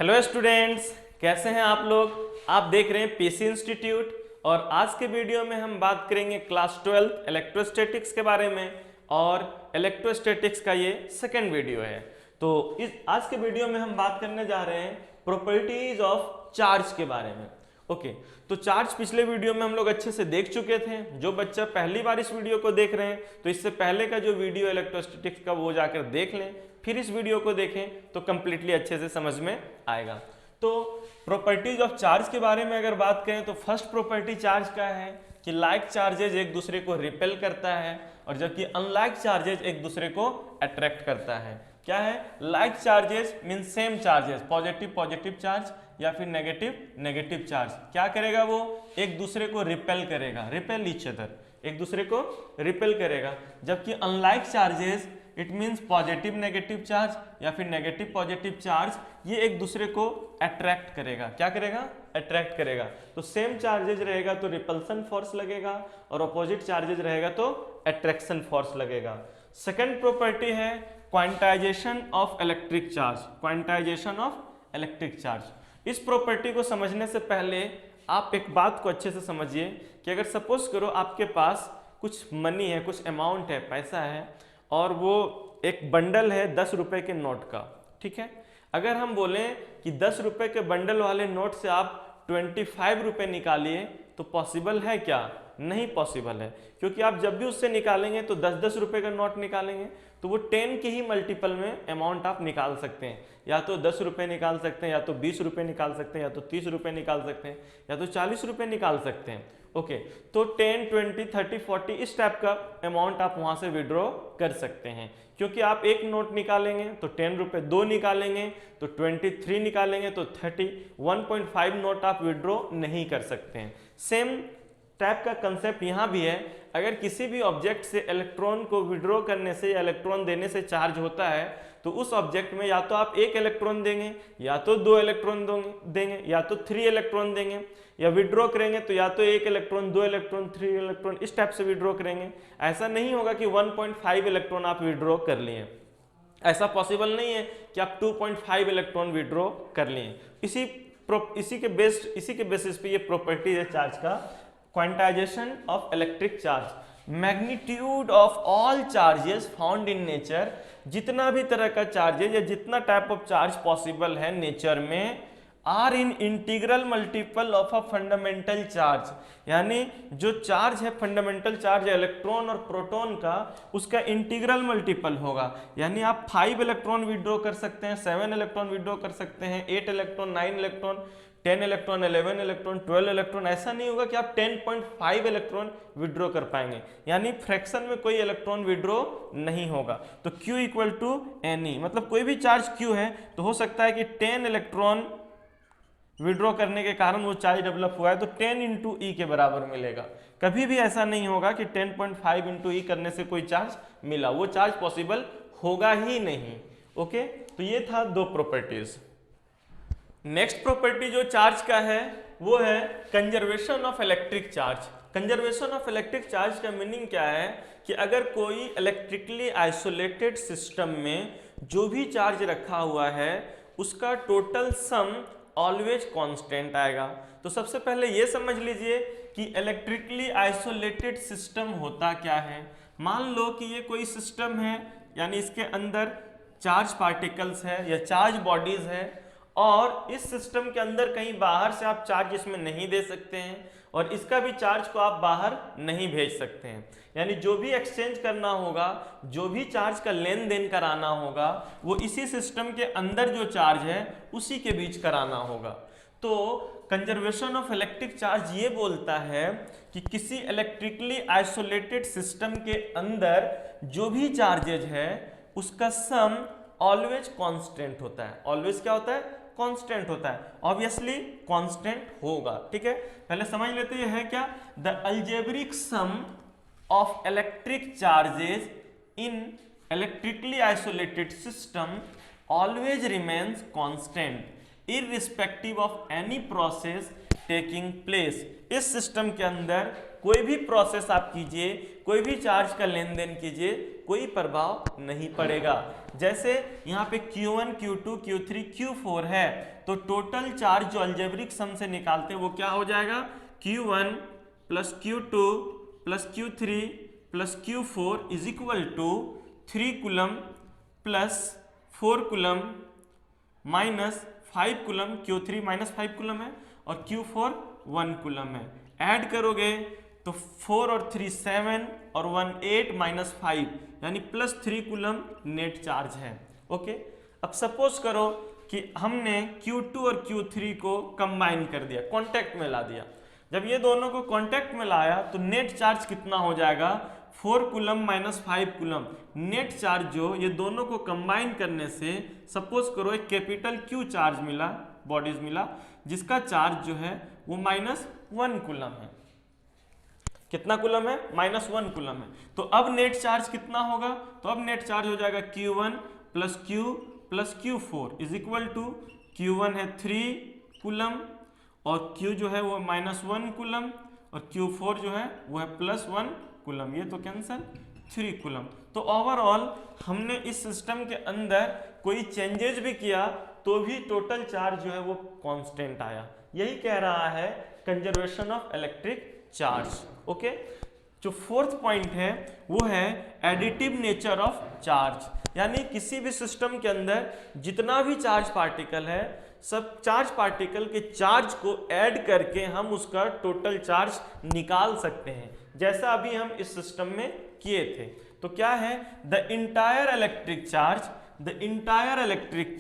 Hello students, कैसे हैं आप लोग। आप देख रहे हैं पीसी इंस्टीट्यूट और आज के वीडियो में हम बात करेंगे क्लास 12 इलेक्ट्रोस्टैटिक्स के बारे में। और इलेक्ट्रोस्टैटिक्स का ये सेकंड वीडियो है। तो इस आज के वीडियो में हम बात करने जा रहे हैं प्रॉपर्टीज ऑफ चार्ज के बारे में। ओके, तो चार्ज पिछले वीडियो में हम लोग अच्छे से देख चुके थे। जो बच्चा पहली बार इस वीडियो को देख रहे हैं तो इससे पहले का जो वीडियो इलेक्ट्रोस्टैटिक्स का वो जाकर देख लें, फिर इस वीडियो को देखें तो कंप्लीटली अच्छे से समझ में आएगा। तो प्रॉपर्टीज ऑफ चार्ज के बारे में अगर बात करें तो फर्स्ट प्रॉपर्टी चार्ज का है कि लाइक चार्जेज एक दूसरे को रिपेल करता है और जबकि अनलाइक चार्जेज एक दूसरे को अट्रैक्ट करता है। क्या है? Like charges mean same charges, positive positive charge या फिर नेगेटिव नेगेटिव चार्ज क्या करेगा, वो एक दूसरे को रिपेल करेगा, रिपेल ईच अदर, एक दूसरे को रिपेल करेगा। जबकि unlike charges it means positive negative charge या फिर नेगेटिव पॉजिटिव चार्ज ये एक दूसरे को अट्रैक्ट करेगा। क्या करेगा? अट्रैक्ट करेगा। तो सेम चार्जेज रहेगा तो रिपल्सन फोर्स लगेगा और अपोजिट चार्जेज रहेगा तो अट्रैक्शन फोर्स लगेगा। सेकेंड प्रॉपर्टी है quantization of electric charge, quantization of electric charge. इस प्रॉपर्टी को समझने से पहले आप एक बात को अच्छे से समझिए कि अगर सपोज करो आपके पास कुछ मनी है, कुछ अमाउंट है, पैसा है और वो एक बंडल है 10 रुपए के नोट का, ठीक है। अगर हम बोलें कि 10 रुपए के बंडल वाले नोट से आप 25 रुपए निकालिए तो पॉसिबल है क्या? नहीं पॉसिबल है, क्योंकि आप जब भी उससे निकालेंगे तो 10-10 रुपए का नोट निकालेंगे तो वो 10 के ही मल्टीपल में अमाउंट आप निकाल सकते हैं। या तो 10 रुपए निकाल सकते हैं, या तो 20 रुपए निकाल सकते हैं, या तो 30 रुपए निकाल सकते हैं, या तो 40 रुपए निकाल सकते हैं। ओके, तो 10, 20, 30, 40 इस टाइप का अमाउंट आप वहां से विड्रॉ कर सकते हैं। क्योंकि आप एक नोट निकालेंगे तो 10 रुपए, 2 निकालेंगे तो 23 निकालेंगे तो 30, 1.5 नोट आप विड्रॉ नहीं कर सकते हैं। सेम टाइप का कंसेप्ट यहाँ भी है। अगर किसी भी ऑब्जेक्ट से इलेक्ट्रॉन को विड्रॉ करने से या इलेक्ट्रॉन देने से चार्ज होता है तो उस ऑब्जेक्ट में या तो आप 1 इलेक्ट्रॉन देंगे, या तो 2 इलेक्ट्रॉन देंगे, या तो 3 इलेक्ट्रॉन देंगे, या विड्रॉ करेंगे तो या तो 1 इलेक्ट्रॉन, 2 इलेक्ट्रॉन, 3 इलेक्ट्रॉन, इस टाइप से विड्रॉ करेंगे। ऐसा नहीं होगा कि 1.5 इलेक्ट्रॉन आप विड्रॉ कर लिए, ऐसा पॉसिबल नहीं है कि आप 2.5 इलेक्ट्रॉन विड्रॉ कर लिए। इसी के बेसिस पे ये प्रॉपर्टी है चार्ज का, quantization of electric charge. Magnitude of all charges found in nature, जितना भी तरह का चार्जेज या जितना टाइप ऑफ चार्ज पॉसिबल है नेचर में, are in integral multiple of a fundamental charge. यानी जो चार्ज है फंडामेंटल चार्ज है इलेक्ट्रॉन और प्रोटॉन का, उसका इंटीग्रल मल्टीपल होगा। यानी आप 5 इलेक्ट्रॉन विड्रॉ कर सकते हैं, 7 इलेक्ट्रॉन विड्रॉ कर सकते हैं, 8 electron, 9 electron, 10 electron, 11 electron, 12 electron. ऐसा नहीं होगा कि आप 10.5 इलेक्ट्रॉन विड्रॉ कर पाएंगे, यानी फ्रैक्शन में कोई इलेक्ट्रॉन विड्रॉ नहीं होगा। तो Q इक्वल टू NE, मतलब कोई भी चार्ज Q है तो हो सकता है कि 10 इलेक्ट्रॉन विड्रॉ करने के कारण वो चार्ज डेवलप हुआ है तो 10 इंटू ई के बराबर मिलेगा। कभी भी ऐसा नहीं होगा कि 10.5 इंटू ई करने से कोई चार्ज मिला, वो चार्ज पॉसिबल होगा ही नहीं। ओके, तो ये था 2 प्रॉपर्टीज। नेक्स्ट प्रॉपर्टी जो चार्ज का है वो है conservation of electric charge. Conservation of electric charge का मीनिंग क्या है कि अगर कोई इलेक्ट्रिकली आइसोलेटेड सिस्टम में जो भी चार्ज रखा हुआ है उसका टोटल सम ऑलवेज कांस्टेंट आएगा। तो सबसे पहले ये समझ लीजिए कि इलेक्ट्रिकली आइसोलेटेड सिस्टम होता क्या है। मान लो कि ये कोई सिस्टम है, यानी इसके अंदर चार्ज पार्टिकल्स है या चार्ज बॉडीज है, और इस सिस्टम के अंदर कहीं बाहर से आप चार्ज इसमें नहीं दे सकते हैं और इसका भी चार्ज को आप बाहर नहीं भेज सकते हैं। यानी जो भी एक्सचेंज करना होगा, जो भी चार्ज का लेन देन कराना होगा, वो इसी सिस्टम के अंदर जो चार्ज है उसी के बीच कराना होगा। तो कंजर्वेशन ऑफ इलेक्ट्रिक चार्ज ये बोलता है कि किसी इलेक्ट्रिकली आइसोलेटेड सिस्टम के अंदर जो भी चार्जेज है उसका सम ऑलवेज कांस्टेंट होता है। ऑलवेज क्या होता है? कांस्टेंट होता है। ऑब्वियसली कांस्टेंट होगा, ठीक है। पहले समझ लेते हैं है क्या, the algebraic sum of electric charges in electrically isolated system always remains constant irrespective of any process taking place. इस सिस्टम के अंदर कोई भी प्रोसेस आप कीजिए, कोई भी चार्ज का लेन देन कीजिए, कोई प्रभाव नहीं पड़ेगा। जैसे यहाँ पे Q1, Q2, Q3, Q4 है, तो टोटल चार्ज जो अलजेब्रिक सम से निकालते हैं वो क्या हो जाएगा, Q1 plus Q2 plus Q3 plus Q4 is equal to 3 coulomb plus 4 coulomb minus 5 coulomb, Q3 minus 5 coulomb है और Q4 1 कूलम है। ऐड करोगे तो 4 और 3 7 और 1 8 माइनस 5 यानी प्लस 3 कूलम नेट चार्ज है। ओके, अब सपोज करो कि हमने Q2 और Q3 को कंबाइन कर दिया, कांटेक्ट में ला दिया। जब ये दोनों को कांटेक्ट में लाया तो नेट चार्ज कितना हो जाएगा, 4 coulomb minus 5 coulomb. Net charge जो ये दोनों को कंबाइन करने से सपोज करो एक कैपिटल Q चार्ज मिला, बॉडीज मिला, जिसका चार्ज जो है वो -1 कूलम है। कितना कूलम है, -1 कूलम है। तो अब नेट चार्ज कितना होगा, तो अब नेट चार्ज हो जाएगा Q1 plus Q plus Q4 is equal to Q1 है 3 कूलम और Q जो है वो -1 कूलम और Q4 जो है वो है +1 कूलम। ये तो कैंसल, 3 कूलम। तो ओवरऑल हमने इस सिस्टम के अंदर कोई चेंजेस भी किया तो भी टोटल चार्ज जो है वो कांस्टेंट आया। यही कह रहा है conservation of electric charge. Okay, जो फोर्थ पॉइंट है वो है एडिटिव नेचर ऑफ चार्ज, यानी किसी भी सिस्टम के अंदर जितना भी चार्ज पार्टिकल है, सब चार्ज पार्टिकल के चार्ज को ऐड करके हम उसका टोटल चार्ज निकाल सकते हैं, जैसा अभी हम इस सिस्टम में किए थे। तो क्या है, the entire electric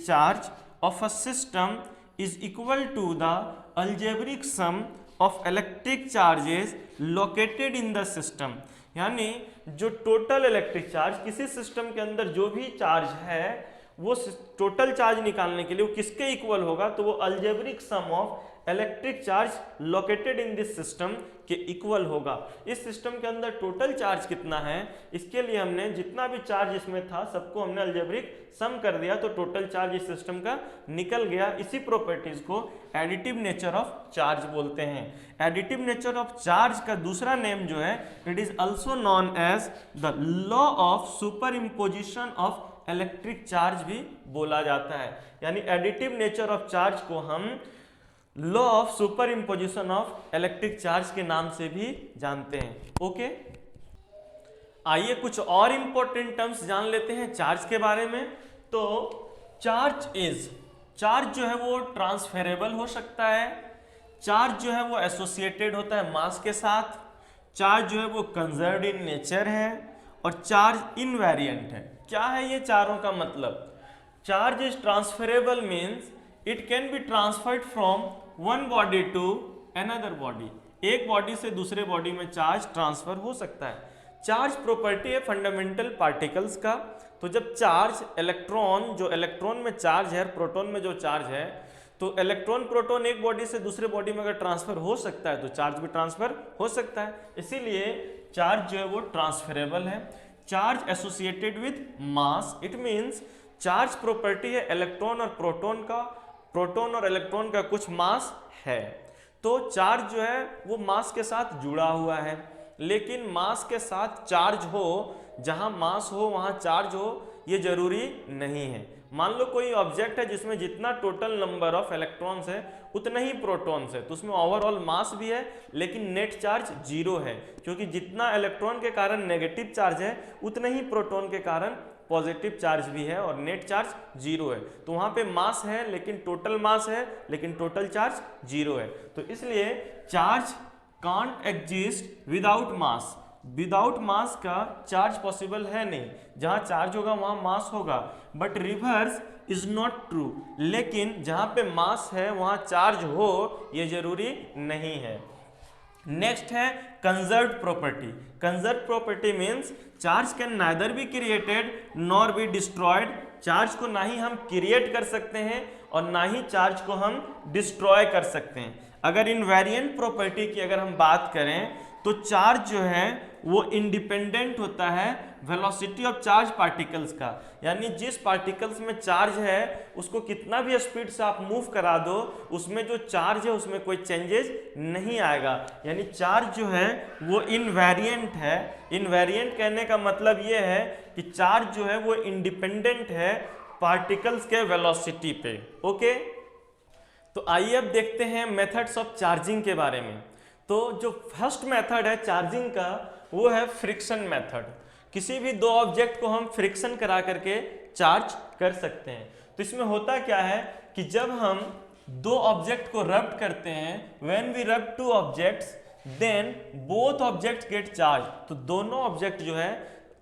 charge of a system is equal to the algebraic sum of electric charges located in the system। यानी जो टोटल इलेक्ट्रिक चार्ज किसी सिस्टम के अंदर जो भी चार्ज है वो टोटल चार्ज निकालने के लिए वो किसके इक्वल होगा, तो वो algebraic sum of electric charge located in this system के इक्वल होगा। इस सिस्टम के अंदर टोटल चार्ज कितना है, इसके लिए हमने जितना भी चार्ज इसमें था सबको हमने अलजेब्रिक सम कर दिया, तो टोटल चार्ज इस सिस्टम का निकल गया। इसी प्रॉपर्टीज को एडिटिव नेचर ऑफ चार्ज बोलते हैं। एडिटिव नेचर ऑफ चार्ज का दूसरा नेम जो है, it is also known as the law of superimposition of electric charge भी बोला जाता है। यानी एडिटिव नेचर ऑफ चार्ज को हम law of superimposition of electric charge के नाम से भी जानते हैं। ओके, आइए कुछ और इंपॉर्टेंट टर्म्स जान लेते हैं चार्ज के बारे में। तो चार्ज जो है वो ट्रांसफरेबल हो सकता है, चार्ज जो है वो एसोसिएटेड होता है मास के साथ, चार्ज जो है वो कंजर्व्ड इन नेचर है और चार्ज इनवेरिएंट है। क्या है ये चारों का मतलब, charge is transferable means it can be transferred from one body to another body. एक बॉडी से दूसरे बॉडी में चार्ज ट्रांसफर हो सकता है। चार्ज प्रॉपर्टी है फंडामेंटल पार्टिकल्स का। तो जब चार्ज इलेक्ट्रॉन, जो इलेक्ट्रॉन में चार्ज है, प्रोटॉन में जो चार्ज है, तो इलेक्ट्रॉन प्रोटॉन एक बॉडी से दूसरे बॉडी में अगर ट्रांसफर हो सकता है तो चार्ज भी ट्रांसफर हो सकता है। इसीलिए चार्ज जो है वो ट्रांसफरेबल है। Charge associated with mass, it means charge property है इलेक्ट्रॉन और प्रोटॉन का, प्रोटॉन और इलेक्ट्रॉन का कुछ मास है, तो चार्ज जो है वो मास के साथ जुड़ा हुआ है। लेकिन मास के साथ चार्ज हो, जहां मास हो वहां चार्ज हो, ये जरूरी नहीं है। मान लो कोई ऑब्जेक्ट है जिसमें जितना टोटल नंबर ऑफ इलेक्ट्रॉन्स है उतना ही प्रोटॉन्स है, तो उसमें ओवरऑल मास भी है लेकिन नेट चार्ज 0 है, क्योंकि जितना इलेक्ट्रॉन के कारण नेगेटिव चार्ज है उतना ही प्रोटॉन के कारण पॉजिटिव चार्ज भी है और नेट चार्ज 0 है। तो वहां पे मास है लेकिन टोटल मास है लेकिन टोटल चार्ज 0 है। तो इसलिए charge can't exist without mass. Without mass का चार्ज पॉसिबल है नहीं। जहां चार्ज होगा वहां मास होगा, but reverse is not true. लेकिन जहां पे मास है वहां चार्ज हो ये जरूरी नहीं है। नेक्स्ट है conserved property. Conserved property means charge can neither be created nor be destroyed. Charge को ना ही हम क्रिएट कर सकते हैं और ना ही चार्ज को हम डिस्ट्रॉय कर सकते हैं। अगर इनवेरिएंट प्रॉपर्टी की अगर हम बात करें तो चार्ज जो है वो इंडिपेंडेंट होता है वेलोसिटी ऑफ चार्ज पार्टिकल्स का। यानी जिस पार्टिकल्स में चार्ज है उसको कितना भी स्पीड से आप मूव करा दो, उसमें जो चार्ज है उसमें कोई चेंजेस नहीं आएगा। यानी चार्ज जो है वो इनवेरिएंट है। इनवेरिएंट कहने का मतलब ये है कि चार्ज जो है वो इंडिपेंडेंट है पार्टिकल्स के वेलोसिटी पे। ओके, तो आइए अब देखते हैं मेथड्स ऑफ चार्जिंग के बारे में। तो जो फर्स्ट मेथड है चार्जिंग का वो है फ्रिक्शन मेथड। किसी भी दो ऑब्जेक्ट को हम फ्रिक्शन करा करके चार्ज कर सकते हैं। तो इसमें होता क्या है कि जब हम दो ऑब्जेक्ट को रब करते हैं, when we rub two objects then both objects get charge. तो दोनों ऑब्जेक्ट जो है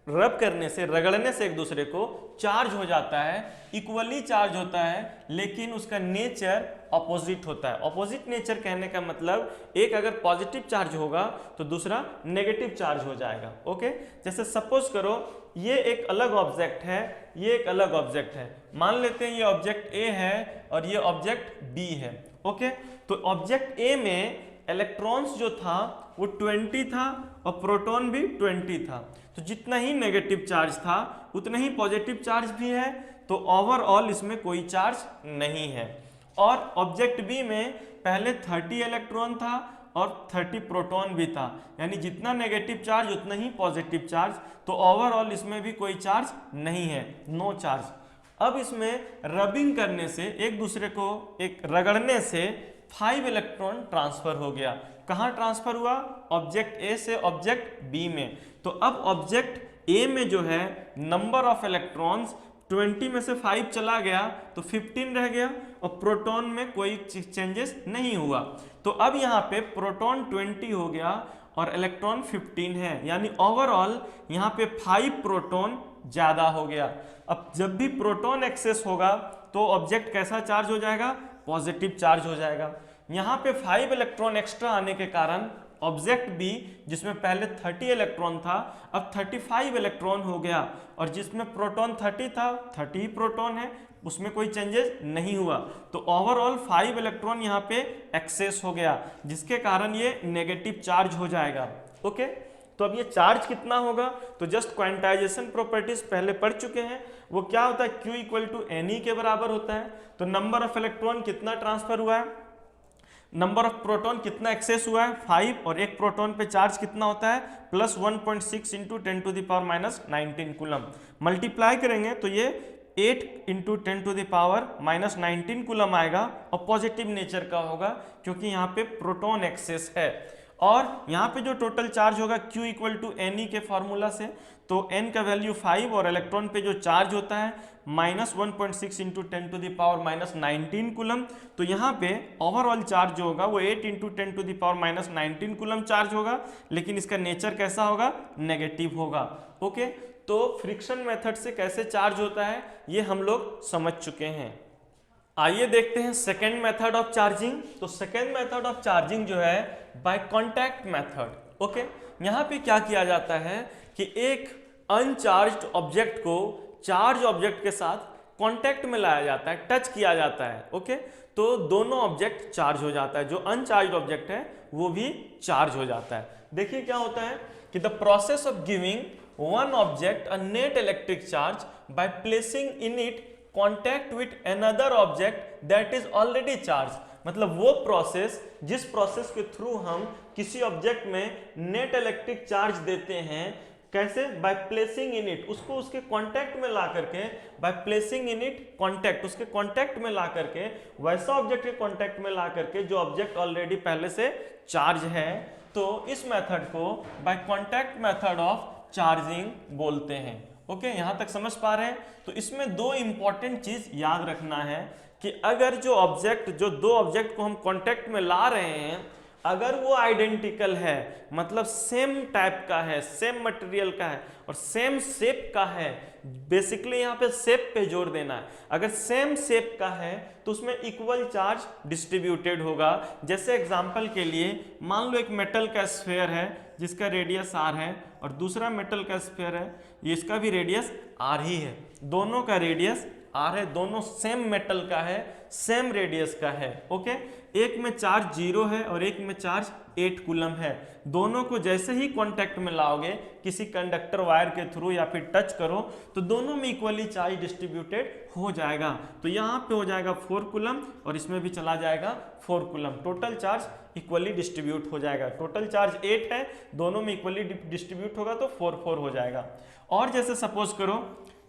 रब करने से, रगड़ने से एक दूसरे को चार्ज हो जाता है, इक्वली चार्ज होता है, लेकिन उसका नेचर ऑपोजिट होता है। ऑपोजिट नेचर कहने का मतलब एक अगर पॉजिटिव चार्ज होगा तो दूसरा नेगेटिव चार्ज हो जाएगा। ओके, जैसे सपोज करो ये एक अलग ऑब्जेक्ट है, ये एक अलग ऑब्जेक्ट है। मान लेते हैं ये ऑब्जेक्ट ए है और ये ऑब्जेक्ट बी है। ओके, तो ऑब्जेक्ट ए में इलेक्ट्रॉन्स जो था वो 20 था और प्रोटॉन भी 20 था। तो जितना ही नेगेटिव चार्ज था उतना ही पॉजिटिव चार्ज भी है, तो ओवरऑल इसमें कोई चार्ज नहीं है। और ऑब्जेक्ट बी में पहले 30 इलेक्ट्रॉन था और 30 प्रोटॉन भी था, यानी जितना नेगेटिव चार्ज उतना ही पॉजिटिव चार्ज, तो ओवरऑल इसमें भी कोई चार्ज नहीं है, नो चार्ज। अब इसमें रबिंग करने से, एक दूसरे को एक रगड़ने से 5 इलेक्ट्रॉन ट्रांसफर हो गया। कहाँ ट्रांसफर हुआ? ऑब्जेक्ट ए से ऑब्जेक्ट बी में। तो अब ऑब्जेक्ट ए में जो है नंबर ऑफ इलेक्ट्रॉन्स 20 में से 5 चला गया तो 15 रह गया और प्रोटॉन में कोई चेंजेस नहीं हुआ। तो अब यहाँ पे प्रोटॉन 20 हो गया और इलेक्ट्रॉन 15 है, यानी ओवरऑल यहाँ पे 5 प्रोटॉन ज्यादा हो गया। अब जब भी प्रोटॉन एक्सेस होगा तो ऑब्जेक्ट कैसा चार्ज हो जाएगा? पॉजिटिव चार्ज हो जाएगा। यहाँ पे 5 इलेक्ट्रॉन एक्स्ट्रा आने के कारण ऑब्जेक्ट बी, जिसमें पहले 30 इलेक्ट्रॉन था, अब 35 इलेक्ट्रॉन हो गया, और जिसमें प्रोटॉन 30 था 30 ही प्रोटॉन है, उसमें कोई चेंजेस नहीं हुआ। तो ओवरऑल 5 इलेक्ट्रॉन यहाँ पे एक्सेस हो गया, जिसके कारण ये नेगेटिव चार्ज हो जाएगा। ओके, तो अब ये चार्ज कितना होगा? तो जस्ट क्वांटाइजेशन प्रॉपर्टीज पहले पढ़ चुके हैं। वो क्या होता है? Q इक्वल टू NE के बराबर होता है। तो नंबर ऑफ इलेक्ट्रॉन कितना ट्रांसफर हुआ है, नंबर ऑफ प्रोटॉन कितना एक्सेस हुआ है 5, और एक प्रोटॉन पे चार्ज कितना होता है plus 1.6 into 10 to the power minus 19 coulomb. Multiply करेंगे तो ये 8 into 10 to the power minus 19 coulomb आएगा, और पॉजिटिव नेचर का होगा क्योंकि यहाँ पे प्रोटॉन एक्सेस है। और यहाँ पे जो टोटल चार्ज होगा Q इक्वल टू NE के फॉर्मूला से, तो N का वैल्यू 5 और इलेक्ट्रॉन पे जो चार्ज होता है minus 1.6 into 10 to the power minus 19 coulomb. तो यहाँ पे ओवरऑल चार्ज जो होगा वो 8 into 10 to the power minus 19 coulomb charge होगा, लेकिन इसका नेचर कैसा होगा? नेगेटिव होगा। ओके, तो फ्रिक्शन मेथड से कैसे चार्ज होता है ये हम लोग समझ चुके हैं। आइए देखते हैं सेकेंड मेथड ऑफ चार्जिंग। तो सेकेंड मेथड ऑफ चार्जिंग जो है बाय कॉन्टैक्ट मेथड। ओके, यहाँ पे क्या किया जाता है कि एक अनचार्ज्ड ऑब्जेक्ट को चार्ज ऑब्जेक्ट के साथ कांटेक्ट में लाया जाता है, टच किया जाता है। ओके, तो दोनों ऑब्जेक्ट चार्ज हो जाता है, जो अनचार्ज्ड ऑब्जेक्ट है वो भी चार्ज हो जाता है। देखिए क्या होता है कि the process of giving one object a net electric charge by placing in it contact with another object that is already charge. मतलब वो प्रोसेस, जिस प्रोसेस के थ्रू हम किसी ऑब्जेक्ट में नेट इलेक्ट्रिक चार्ज देते हैं, कैसे? बाय प्लेसिंग इन इट, उसको उसके कांटेक्ट में ला करके, by placing in it contact, उसके कांटेक्ट में ला करके, वैसा ऑब्जेक्ट के कांटेक्ट में ला करके जो ऑब्जेक्ट ऑलरेडी पहले से चार्ज है। तो इस मेथड को by contact method of charging बोलते हैं। ओके, यहां तक समझ पा रहे हैं? तो इसमें दो इंपॉर्टेंट चीज याद रखना है कि अगर जो ऑब्जेक्ट, जो दो ऑब्जेक्ट को हम कांटेक्ट में ला रहे हैं, अगर वो आइडेंटिकल है, मतलब सेम टाइप का है, सेम मटेरियल का है और सेम शेप का है, बेसिकली यहाँ पे शेप पे जोर देना है। अगर सेम शेप का है तो उसमें इक्वल चार्ज डिस्ट्रीब्यूटेड होगा। जैसे एग्जांपल के लिए मान लो एक मेटल का स्फीयर है जिसका रेडियस r है, और दूसरा मेटल का स्फीयर है, इसका भी रेडियस r ही है, दोनों का रेडियस r है, दोनों सेम मेटल का है, सेम रेडियस का है। ओके, एक में चार्ज 0 है और एक में चार्ज 8 कूलम है। दोनों को जैसे ही कांटेक्ट में लाओगे किसी कंडक्टर वायर के थ्रू या फिर टच करो तो दोनों में इक्वली चार्ज डिस्ट्रीब्यूटेड हो जाएगा। तो यहाँ पे हो जाएगा 4 कूलम और इसमें भी चला जाएगा 4 coulomb. Total charge equally distribute हो जाएगा। टोटल चार्ज 8 है, दोनों में इक्वली डिस्ट्रीब्यूट होगा तो 4 हो जाएगा। और जैसे सपोज करो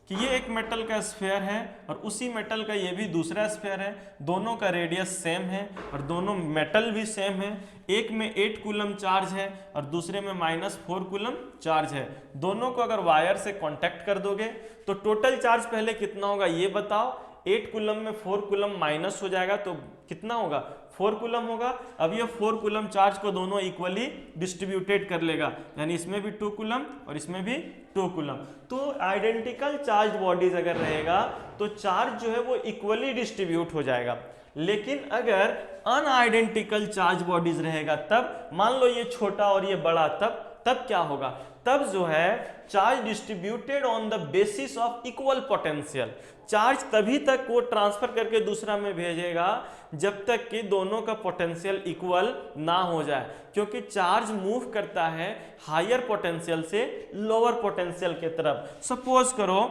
कि ये एक मेटल का स्फीयर है और उसी मेटल का ये भी दूसरा स्फीयर है, दोनों का रेडियस सेम है और दोनों मेटल भी सेम है। एक में 8 कूलम चार्ज है और दूसरे में -4 कूलम चार्ज है। दोनों को अगर वायर से कांटेक्ट कर दोगे तो टोटल चार्ज पहले कितना होगा ये बताओ। 8 कूलम में 4 कूलम माइनस हो जाएगा तो कितना होगा, 4 कूलम होगा। अब ये 4 कूलम चार्ज को दोनों इक्वली डिस्ट्रीब्यूटेड कर लेगा, यानी इसमें भी 2 कूलम और इसमें भी 2 कूलम। तो आइडेंटिकल चार्ज बॉडीज अगर रहेगा तो चार्ज जो है वो इक्वली डिस्ट्रीब्यूट हो जाएगा। लेकिन अगर अनआइडेंटिकल चार्ज बॉडीज रहेगा तब मान लो ये छोटा और ये बड़ा, तब क्या होगा, तब जो है charge distributed on the basis of equal potential. Charge तभी तक वो ट्रांसफर करके दूसरा में भेजेगा जब तक कि दोनों का पोटेंशियल इक्वल ना हो जाए, क्योंकि चार्ज मूव करता है हायर पोटेंशियल से लोअर पोटेंशियल के तरफ। सपोज करो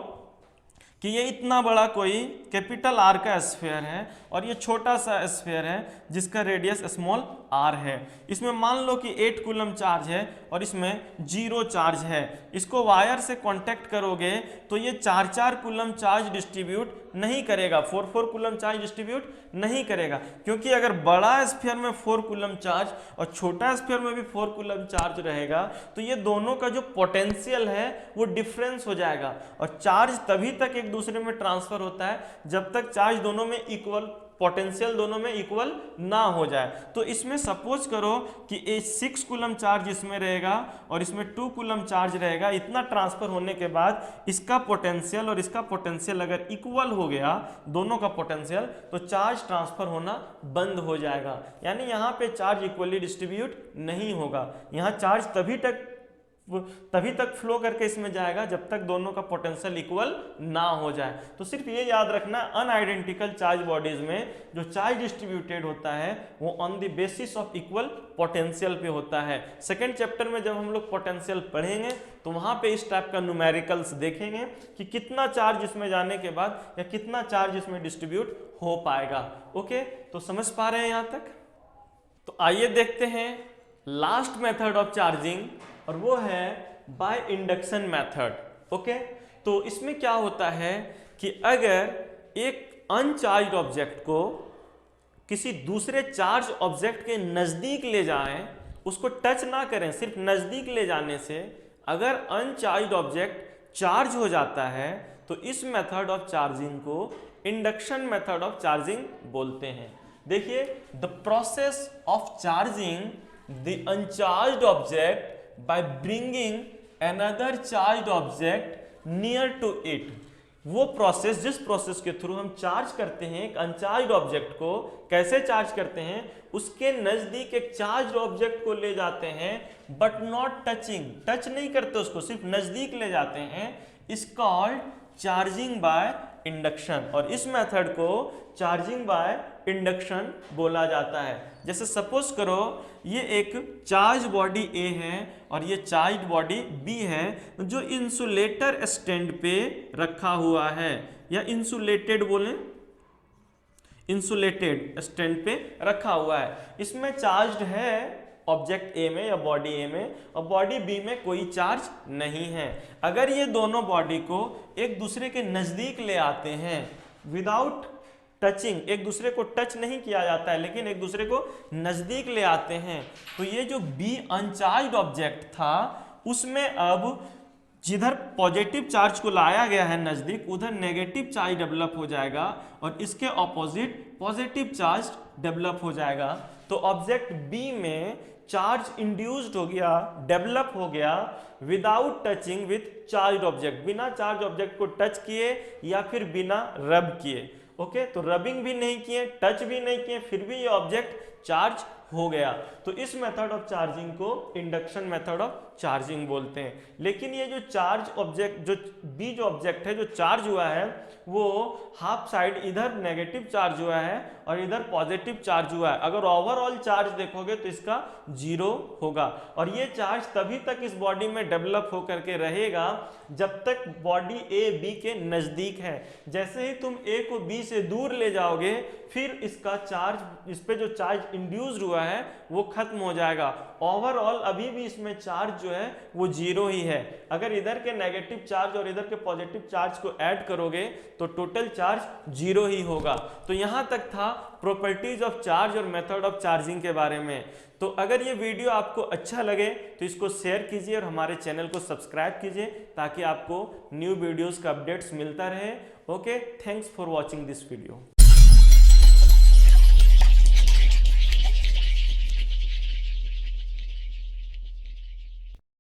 कि ये इतना बड़ा कोई कैपिटल R का स्फीयर है और ये छोटा सा स्फीयर है जिसका रेडियस स्मॉल r है। इसमें मान लो कि 8 कूलम चार्ज है और इसमें 0 चार्ज है। इसको वायर से कांटेक्ट करोगे तो ये 4 कूलम चार्ज डिस्ट्रीब्यूट नहीं करेगा, 4 कूलम चार्ज डिस्ट्रीब्यूट नहीं करेगा, क्योंकि अगर बड़ा स्फीयर में 4 कूलम चार्ज और छोटा स्फीयर में भी 4 कूलम चार्ज रहेगा तो ये दोनों का जो पोटेंशियल है वो डिफरेंस हो जाएगा। और चार्ज तभी तक एक दूसरे में ट्रांसफर होता है जब तक चार्ज दोनों में इक्वल, पोटेंशियल दोनों में इक्वल ना हो जाए। तो इसमें सपोज करो कि 6 कूलम चार्ज इसमें रहेगा और इसमें 2 कूलम चार्ज रहेगा। इतना ट्रांसफर होने के बाद इसका पोटेंशियल और इसका पोटेंशियल अगर इक्वल हो गया दोनों का पोटेंशियल तो चार्ज ट्रांसफर होना बंद हो जाएगा, यानी यहाँ पे चार्ज इक्वली डिस्ट्रीब्यूट नहीं होगा। यहाँ चार्ज तभी तक फ्लो करके इसमें जाएगा जब तक दोनों का पोटेंशियल इक्वल ना हो जाए। तो सिर्फ ये याद रखना, अनआइडेंटिकल चार्ज बॉडीज में जो चार्ज डिस्ट्रीब्यूटेड होता है वो on the basis of equal potential पे होता है। सेकेंड चैप्टर में जब हम लोग पोटेंशियल पढ़ेंगे तो वहां पे इस टाइप का न्यूमेरिकल्स देखेंगे कि कितना चार्ज इसमें जाने के बाद या कितना चार्ज इसमें डिस्ट्रीब्यूट हो पाएगा। ओके, तो समझ पा रहे हैं यहाँ तक? तो आइए देखते हैं लास्ट मेथड ऑफ चार्जिंग, और वो है बाय इंडक्शन मेथड। ओके, तो इसमें क्या होता है कि अगर एक अनचार्ज ऑब्जेक्ट को किसी दूसरे चार्ज ऑब्जेक्ट के नजदीक ले जाएं, उसको टच ना करें, सिर्फ नजदीक ले जाने से अगर अनचार्ज ऑब्जेक्ट चार्ज हो जाता है तो इस मेथड ऑफ चार्जिंग को इंडक्शन मेथड ऑफ चार्जिंग बोलते हैं। देखिए, the process of charging the uncharged object by bringing another charged object near to it। वो प्रोसेस, जिस प्रोसेस के थ्रू हम चार्ज करते हैं एक अनचार्ज्ड ऑब्जेक्ट को, कैसे चार्ज करते हैं, उसके नजदीक एक चार्ज ऑब्जेक्ट को ले जाते हैं बट नॉट टचिंग, टच नहीं करते उसको, सिर्फ नजदीक ले जाते हैं, is called charging by induction. और इस मेथड को चार्जिंग बाय इंडक्शन बोला जाता है। जैसे सपोज करो ये एक चार्ज बॉडी A है और ये चार्ज बॉडी B है जो इंसुलेटर स्टैंड पे रखा हुआ है, या इंसुलेटेड बोलें, इंसुलेटेड स्टैंड पे रखा हुआ है। इसमें चार्ज है ऑब्जेक्ट A में या बॉडी A में, और बॉडी B में कोई चार्ज नहीं है। अगर ये दोनों बॉडी को एक दूसरे के नजदीक ले आते हैं विदाउट टचिंग, एक दूसरे को टच नहीं किया जाता है लेकिन एक दूसरे को नजदीक ले आते हैं, तो ये जो B अनचार्ज्ड ऑब्जेक्ट था उसमें अब जिधर पॉजिटिव चार्ज को लाया गया है नजदीक, उधर नेगेटिव चार्ज डेवलप हो जाएगा और इसके ऑपोजिट पॉजिटिव चार्ज डेवलप हो जाएगा। तो ऑब्जेक्ट B में चार्ज इंड्यूस्ड हो गया, डेवलप हो गया without touching with charge object, बिना चार्ज ऑब्जेक्ट को टच किए या फिर बिना रब किए। ओके, तो रबिंग भी नहीं किए, टच भी नहीं किए, फिर भी ये ऑब्जेक्ट चार्ज हो गया। तो इस मेथड ऑफ चार्जिंग को इंडक्शन मेथड ऑफ चार्जिंग बोलते हैं। लेकिन ये जो चार्ज ऑब्जेक्ट, जो बी जो ऑब्जेक्ट है जो चार्ज हुआ है, वो हाफ साइड इधर नेगेटिव चार्ज हुआ है और इधर पॉजिटिव चार्ज हुआ है। अगर ओवरऑल चार्ज देखोगे तो इसका 0 होगा। और ये चार्ज तभी तक इस बॉडी में डेवलप होकर के रहेगा जब तक बॉडी ए बी के नजदीक है। जैसे ही तुम ए को बी से दूर ले जाओगे, फिर इसका चार्ज, इस पे जो चार्ज इंड्यूस्ड हुआ है वो खत्म हो जाएगा। ओवरऑल अभी भी इसमें चार्ज जो है वो 0 ही है। अगर इधर के नेगेटिव चार्ज और इधर के पॉजिटिव चार्ज को ऐड करोगे तो टोटल चार्ज 0 ही होगा। तो यहां तक था प्रॉपर्टीज ऑफ चार्ज और मेथड ऑफ चार्जिंग के बारे में। तो अगर ये वीडियो आपको अच्छा लगे तो इसको शेयर कीजिए और हमारे चैनल को सब्सक्राइब कीजिए ताकि आपको न्यू वीडियोस का अपडेट्स मिलता रहे। Okay, thanks for watching this video.